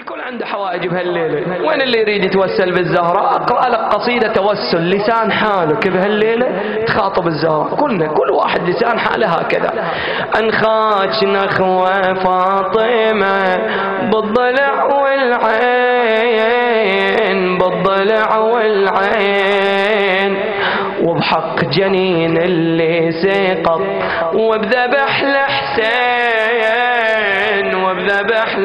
الكل عنده حوائج بهالليلة. وين اللي يريد يتوسل بالزهراء؟ أقرأ لك قصيدة توسل لسان حالك بهالليلة تخاطب الزهراء. كل واحد لسان حاله هكذا. أنخاك نخوة فاطمة بالضلع والعين، بالضلع والعين، وبحق جنين اللي سيقط وبذبح لحسين، وبذبح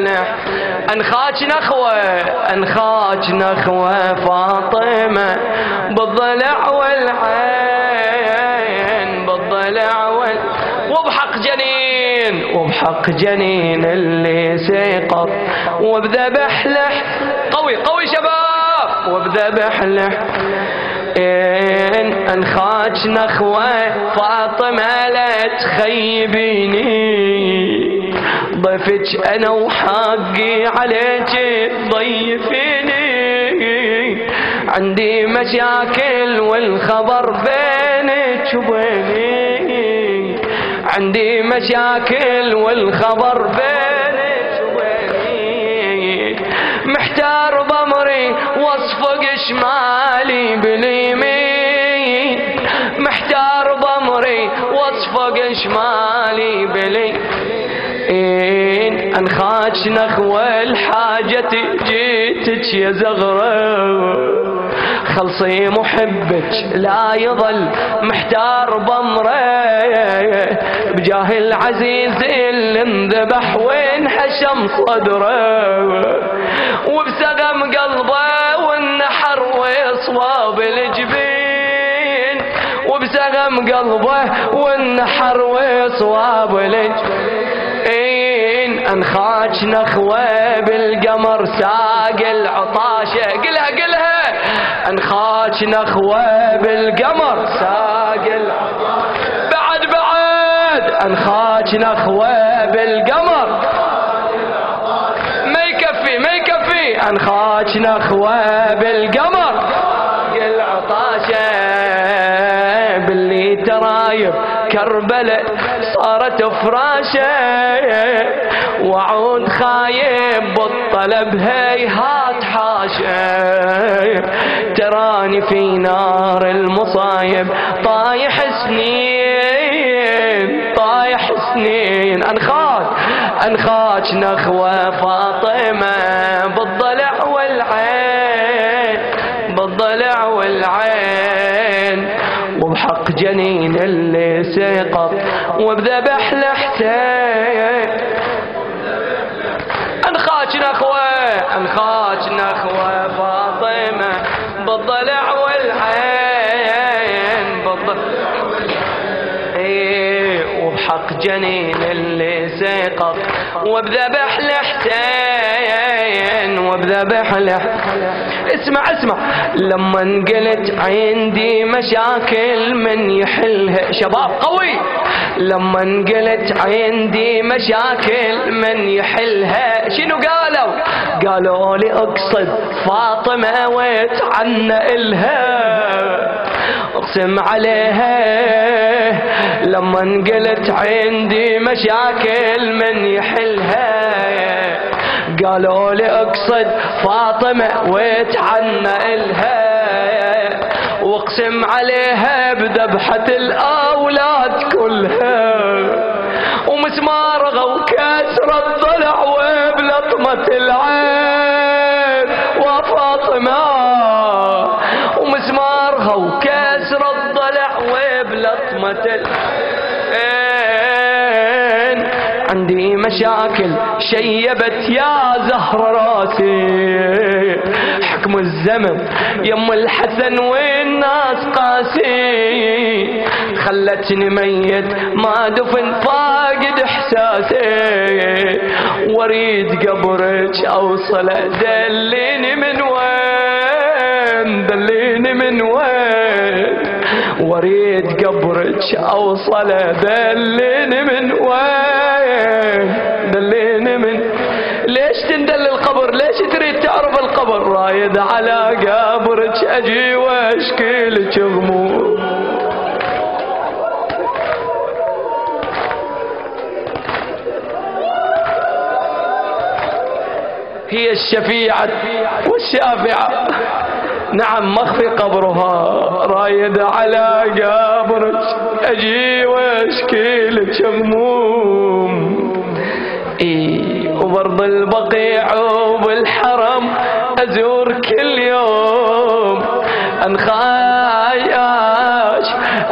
أنخاك نخوة، أنخاك نخوة فاطمة بالضلع والعين، بالضلع وبحق جنين، وبحق جنين اللي سيقط وبذبح قوي قوي شباب، وبذبح أنخاك نخوة فاطمة لا تخيبيني، ضيفك أنا وحقي عليك تضيفيني، عندي مشاكل والخبر بينك وبيني، عندي مشاكل والخبر بينك وبيني، محتار بأمري واصفق شمالي باليمين، محتار بأمري واصفق شمالي باليمين، أنخاك نخوة الحاجة جيتك يا زغرة، خلصي محبك لا يظل محتار بأمره، بجاه العزيز اللي انذبح وانحشم صدره، وبسقم قلبه والنحر وصواب الجبين، وبسقم قلبه والنحر وصواب الجبين، أنخاك نخوة بالقمر ساق العطاشة، قلها قلها، أنخاك نخوة بالقمر ساق العطاشة، بعد أنخاك نخوة بالقمر ما يكفي، أنخاك نخوة بالقمر العطاشة، باللي ترايب كربلة صارت فراشة، وعود خايب بالطلب هيهات حاشة، تراني في نار المصايب طايح سنين، طايح سنين، أنخاك نخوة فاطمة بالضلع والعين، بالضلع والعين، وبحق جنين اللي سيقط وبذبح لحسين، أنخاك نخوة فاطمة بالضلع والعين، وبحق جنين اللي سيقط وبذبح لحسين، وبذبح اسمع لما قلت عندي مشاكل من يحلها شباب قوي، لما قلت عندي مشاكل من يحلها شنو قالوا لي اقصد فاطمة واتعنى إلها، اقسم عليها، لما قلت عندي مشاكل من يحلها، قالوا لي اقصد فاطمة واتعنى إلها، واقسم عليها بذبحة الأولاد كلها، ومسمارغة وكسر الضلع وبلطمة العين وفاطمة، ومسمارغة وكسر الضلع وبلطمة العين، عندي مشاكل شيبت يا زهر راسي، حكم الزمن يم الحسن والناس قاسي، خلتني ميت ما دفن فاقد احساسي، واريد قبرك اوصل دليني من وين، دليني من وين، واريد قبرك اوصل دليني من وين، دليني من ليش تندل القبر، ليش تريد تعرف القبر، رايد على قبرك اجي واشكي لك هموم، هي الشفيعة والشافعة. نعم مخفي قبرها، رايد على قبرك أجي واشكي لك هموم. وبرض البقيع وبالحرم أزور كل يوم.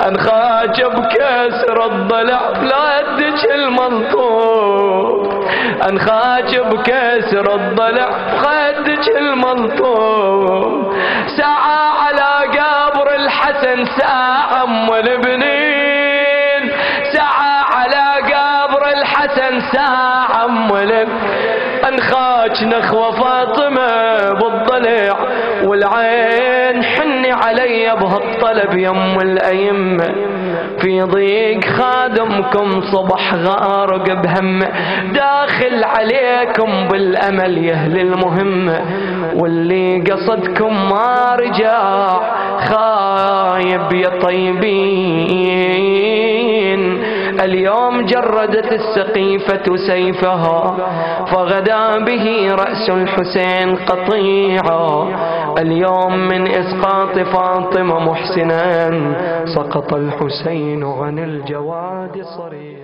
أنخاش بكسر الضلع لا أدج المنطوق. أنخاش بكسر الضلع خدج المنطوق. ساعة على قبر الحسن ساعة أم البنين. ساعة على قبر الحسن ساعة أم أنخاش نخوة فاطمة بالضلع والعين حني علي بهالطلب يم الأئمة. في ضيق خادمكم صبح غارق بهمه. داخل عليكم بالأمل يا أهل المهمة. واللي قصدكم ما رجع خايب يا طيبين. اليوم جردت السقيفة سيفها فغدا به رأس الحسين قطيعا. اليوم من إسقاط فاطمة محسنا سقط الحسين عن الجواد صريعا.